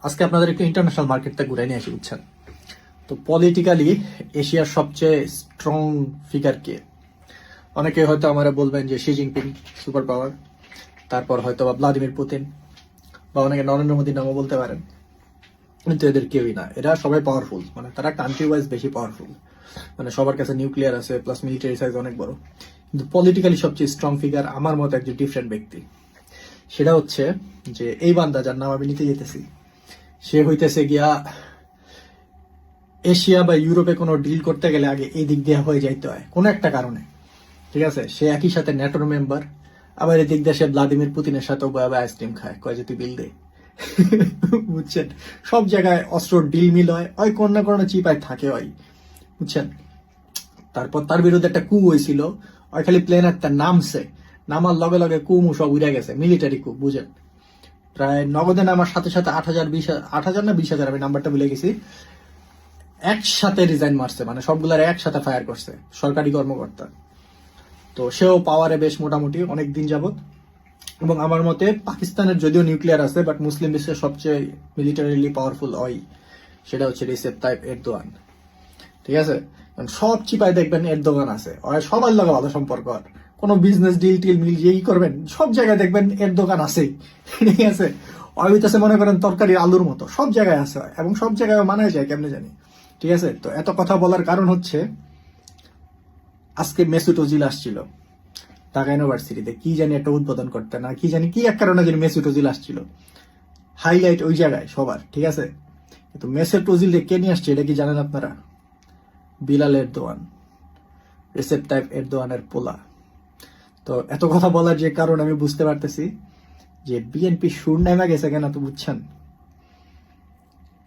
আজকে আপনাদের একটু ইন্টারন্যাশনাল মার্কেটটা ঘুরে নিয়ে আসি, বুঝছেন? তো পলিটিক্যালি এশিয়ার সবচেয়ে স্ট্রং ফিগার কে? অনেকে হয়তো আমারা বলবেন যে শি জিনপিং সুপার পাওয়ার, তারপর হয়তো বা ভ্লাদিমির পুতিন, বা অনেকে নরেন্দ্র মোদীর নামও বলতে পারেন। কিন্তু এদের কেউই না, এরা সবাই পাওয়ারফুল, মানে তারা কান্ট্রি ওয়াইজ বেশি পাওয়ারফুল, মানে সবার কাছে নিউক্লিয়ার আছে, প্লাস মিলিটারি সাইজ অনেক বড়। কিন্তু পলিটিক্যালি সবচেয়ে স্ট্রং ফিগার আমার মতো একজন ডিফারেন্ট ব্যক্তি। সেটা হচ্ছে যে এই বান্দা, যার নাম আমি নিতে যেতেছি, সে হইতেছে গিয়া এশিয়া বা ইউরোপে কোনো ডিল করতে গেলে আগে এই দিক দিয়ে হয়ে যাইতে হয় কোনো একটা কারণে, ঠিক আছে? সে একই সাথে ন্যাটোর মেম্বার, আবার এই দিক দিয়ে সে ভ্লাদিমির পুতিনের সাথেও বয়াবে আইসক্রিম খায়, কয় যে তুই বিল দে। বুঝছেন? সব জায়গায় অস্ত্র ডিল মিল হয়, ওই কোন না কোনো চিপায় থাকে ওই, বুঝছেন? তারপর তার বিরুদ্ধে একটা কু হয়েছিল, ওই খালি প্লেন একটা নামছে, নামার লগে লগে কুমু সব উড়ে গেছে, মিলিটারি কু, বুঝেন? প্রায় নগদে নামার সাথে সাথে 8,000 না 20,000, আমি নাম্বারটা ভুলে গেছি, একসাথে রিজাইন মারছে, মানে সবগুলার একসাথে ফায়ার করছে সরকারি কর্মকর্তা। তো সেও পাওয়ারে বেশ মোটামুটি অনেক দিন যাবত। এবং আমার মতে পাকিস্তানের যদিও নিউক্লিয়ার আছে, বাট মুসলিম বিশ্বের সবচেয়ে মিলিটারিলি পাওয়ারফুল ওই, সেটা হচ্ছে রিসেপ তাইপ এরদোয়ান, ঠিক আছে? সব চিপায় দেখবেন এরদোগান আছে, সবার লগে ভালো সম্পর্ক, আর কোনো বিজনেস ডিল টিল মিল যেই করবেন সব জায়গায় দেখবেন এরদোগান আছেই, ঠিক আছে? হইতেছে মনে করেন তরকারি আলুর মতো, সব জায়গায় আছে, এবং সব জায়গায় মানা যায় কেমনে জানি, ঠিক আছে? তো এত কথা বলার কারণ হচ্ছে আজকে মেসুট ওজিল আসছিল ঢাকা ইউনিভার্সিটিতে, কি জানি একটা উদ্বোধন করতে, না কি জানি কি এক কারণে জানি মেসুট ওজিল আসছিল, হাইলাইট ওই জায়গায় সবার, ঠিক আছে? কিন্তু মেসুট ওজিল কে নিয়ে আসছে এটা কি জানেন আপনারা? বিলাল এরদোয়ান, রিসেপ তাইপ এরদোয়ানের পোলা। তো এত কথা বলার যে কারণ আমি বুঝতে পারতেছি যে বিএনপি সুর নেমে গেছে কেন, তো বুঝছেন?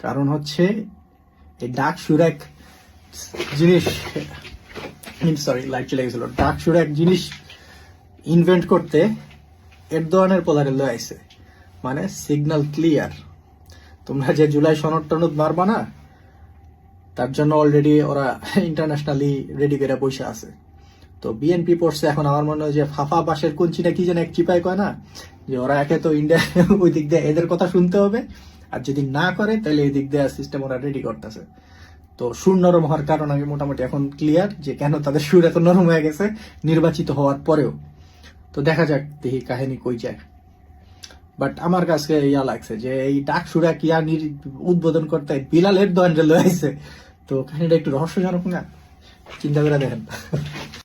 কারণ হচ্ছে এই ডাক সুর এক জিনিস, সরি লাইট চলে গেছিল, ডাক সুর এক জিনিস ইনভেন্ট করতে এরদোয়ানের পোলারে লয়ে আইছে, মানে সিগন্যাল ক্লিয়ার, তোমরা যে জুলাই সনদ টনদ মারবা না, তার জন্য অলরেডি ওরা ইন্টারন্যাশনালি রেডি করে বসে আছে। তো বিএনপি পড়ছে এখন, আমার মনে হয় যে ফাফা বাসের কুঞ্চিটা কি যেন এক চিপায় কয় না, যে ওরা একে তো ইন্ডিয়া ওই দিক দিয়ে এদের কথা শুনতে হবে, আর যদি না করে তাহলে এই দিক দিয়ে সিস্টেম ওরা রেডি করতেছে। তো সুর নরম হওয়ার কারণ আমি মোটামুটি এখন ক্লিয়ার যে কেন তাদের সুর এত নরম হয়ে গেছে নির্বাচিত হওয়ার পরেও। তো দেখা যাক দেখি কাহিনী কই যায়। বাট আমার কাছে ইয়া লাগছে যে এই ডাক সুরা কিয়া উদ্বোধন করতে বিলাল এরদোয়ান লয়ে আইছে, তো কাহিনীটা একটু রহস্যজনক না? চিন্তা করে দেখেন।